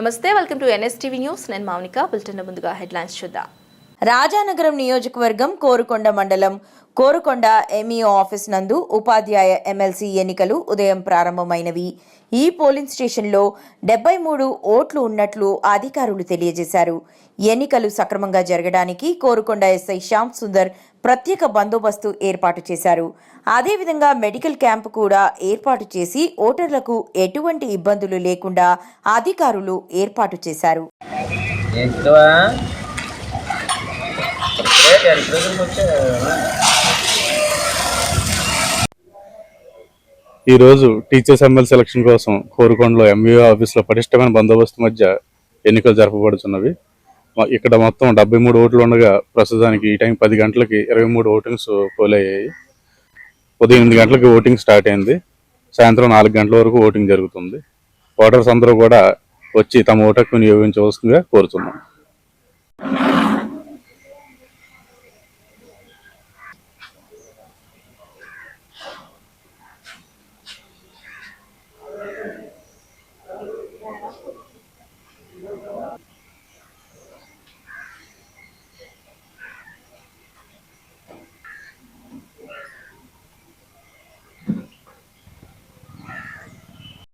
నమస్తే, welcome to NSTV news. నేను Mounika. Bulletin ముందుగా హెడ్లైన్స్ చూద్దాం. రాజానగరం నియోజకవర్గం కోరుకొండ మండలం కోరుకొండ ఎంఈఓ ఆఫీస్ నందు ఉపాధ్యాయ ఎమ్మెల్సీ ఎన్నికలు ఉదయం ప్రారంభమైనవి. ఈ పోలింగ్ స్టేషన్లో 73 ఓట్లు ఉన్నట్లు అధికారులు తెలియజేశారు. ఎన్నికలు సక్రమంగా జరగడానికి కోరుకొండ ఎస్ఐ శ్యామ్ సుందర్ ప్రత్యేక బందోబస్తు ఏర్పాటు చేశారు. అదేవిధంగా మెడికల్ క్యాంపు కూడా ఏర్పాటు చేసి ఓటర్లకు ఎటువంటి ఇబ్బందులు లేకుండా అధికారులు ఏర్పాటు చేశారు. ఈరోజు టీచర్స్ ఎమ్మెల్యే సెలక్షన్ కోసం కోరుకొండలో ఎంఈఓ ఆఫీసులో పటిష్టమైన బందోబస్తు మధ్య ఎన్నికలు జరపబడుతున్నవి. ఇక్కడ మొత్తం 73 ఓట్లు ఉండగా ప్రస్తుతానికి ఈ టైం 10 గంటలకి 23 ఓటింగ్స్ పోలయ్యాయి. ఉదయం 8 గంటలకి ఓటింగ్ స్టార్ట్ అయింది. సాయంత్రం 4 గంటల వరకు ఓటింగ్ జరుగుతుంది. ఓటర్స్ అందరూ కూడా వచ్చి తమ ఓటు హక్కును వినియోగించవలసిందిగా కోరుతున్నాం.